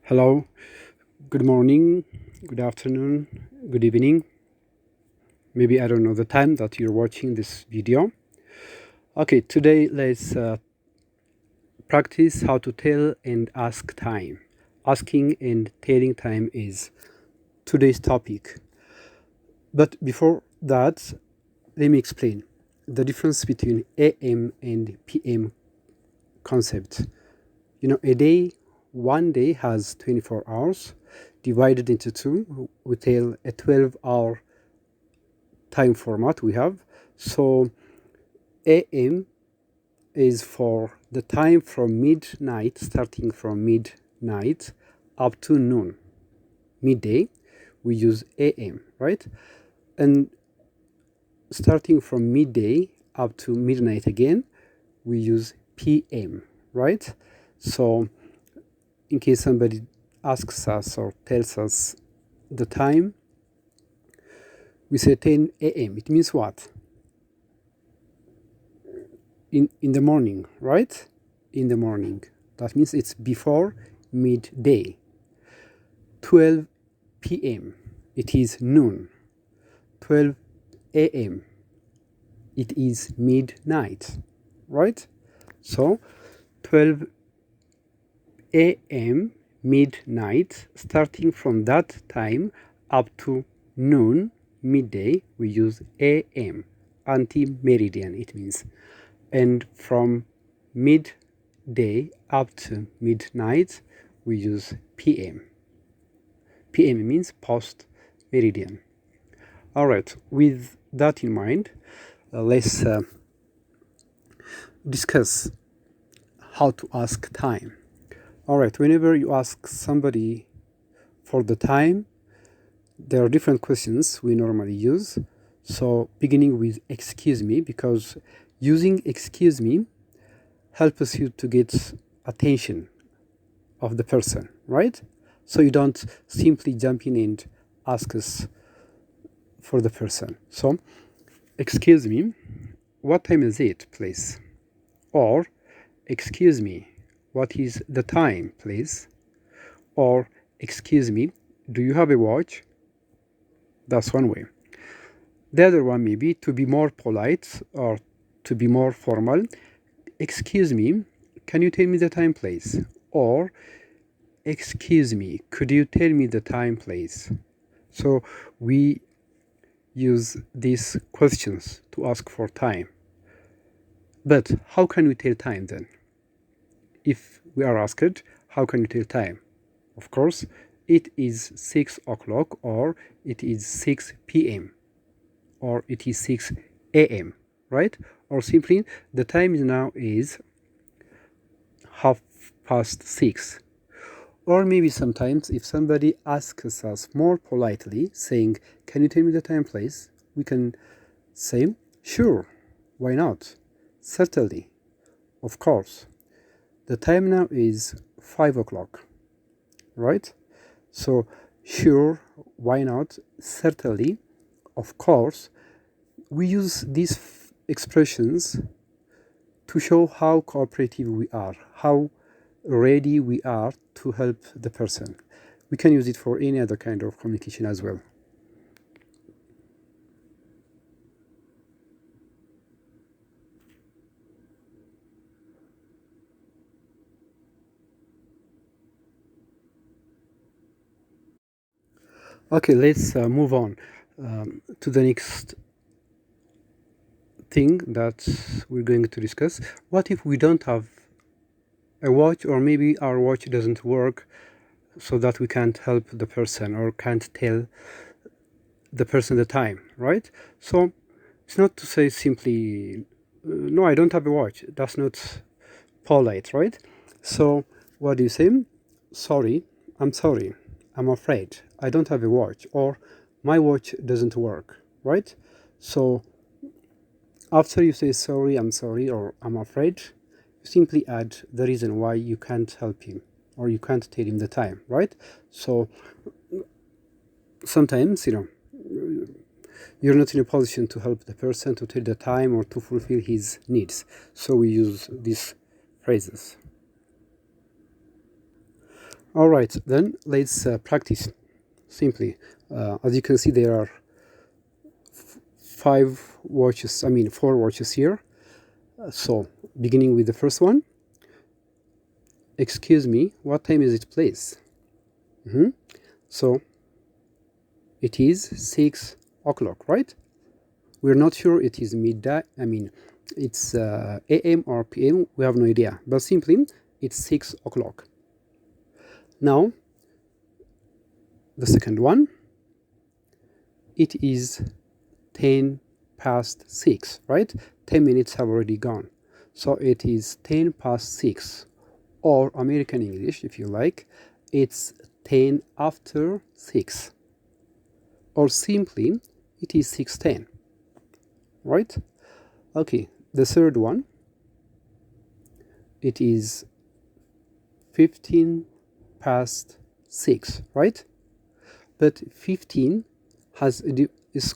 Hello, good morning, good afternoon, good evening. Maybe I don't know the time that you're watching this video. Okay, today let's practice how to tell and ask time. Asking and telling time is today's topic. But before that, let me explain the difference between AM and PM concept. One day has 24 hours divided into two. We tell a 12-hour time format we have. So AM is for the time from midnight, starting from midnight up to noon. Midday, we use AM, right? And starting from midday up to midnight again, we use PM, right? So in case somebody asks us or tells us the time, we say 10 AM. It means what? In the morning, right? In the morning. That means it's before midday. 12 p.m. It is noon. 12 a.m. It is midnight, right? So 12 a.m. midnight, starting from that time up to noon, midday, we use a.m. Anti-meridian, it means. And from midday up to midnight, we use PM. PM means post meridian. All right, with that in mind, let's discuss how to ask time. All right, whenever you ask somebody for the time, there are different questions we normally use. So beginning with excuse me, because using excuse me helps you to get attention of the person, right? So you don't simply jump in and ask us for the person. So, excuse me, what time is it, please? Or, excuse me, what is the time, please? Or, excuse me, do you have a watch? That's one way. The other one may be to be more polite or to be more formal. Excuse me, can you tell me the time, please? Or, excuse me, could you tell me the time, please? So we use these questions to ask for time. But how can we tell time then? If we are asked, how can we tell time? Of course, it is 6 o'clock, or it is 6 p.m., or it is 6 a.m., right? Or simply, the time now is 6:30. Or maybe sometimes if somebody asks us more politely, saying, can you tell me the time, please? We can say, sure, why not? Certainly, of course. The time now is 5 o'clock, right? So, sure, why not? Certainly, of course. We use these expressions to show how cooperative we are, how ready we are to help the person. We can use it for any other kind of communication as well. Okay, let's move on to the next thing that we're going to discuss. What if we don't have a watch, or maybe our watch doesn't work, so that we can't help the person or can't tell the person the time, right? So it's not to say simply, no, I don't have a watch. That's not polite, right? So what do you say? Sorry, I'm afraid, I don't have a watch, or my watch doesn't work, right? So after you say sorry, I'm sorry, or I'm afraid, you simply add the reason why you can't help him or you can't tell him the time, right? So sometimes, you're not in a position to help the person to tell the time or to fulfill his needs. So we use these phrases. All right, then let's practice simply. As you can see, there are four watches here. So beginning with the first one. Excuse me, what time is it, please? So it is 6 o'clock, right? We're not sure it is midday. It's AM or PM. We have no idea. But simply, it's 6 o'clock. Now, the second one. It is 10 past 6, right? 10 minutes have already gone. So it is 10 past 6. Or American English, if you like, it's 10 after 6. Or simply, it is 6:10, right? Okay, the third one, it is 15 past 6, right? But 15 is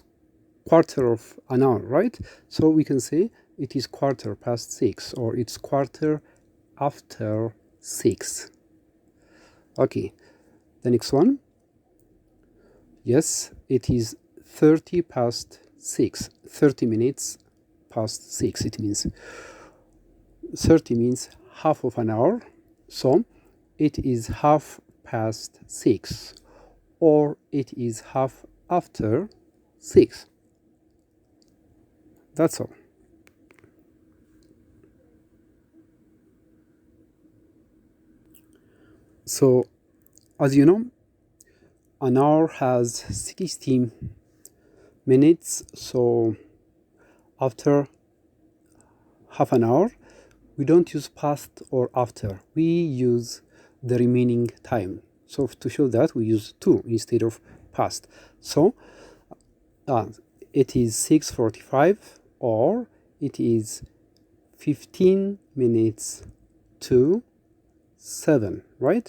quarter of an hour, right? So we can say it is quarter past 6, or it's quarter after 6. Okay, the next one. Yes, it is 30 past 6. 30 minutes past 6. It means 30 means half of an hour. So it is half past 6, or it is half after 6. That's all. So, as you know, an hour has 60 minutes. So, after half an hour, we don't use past or after. We use the remaining time. So, to show that, we use to instead of past. So, it is 6:45, or it is 15 minutes to 7, right?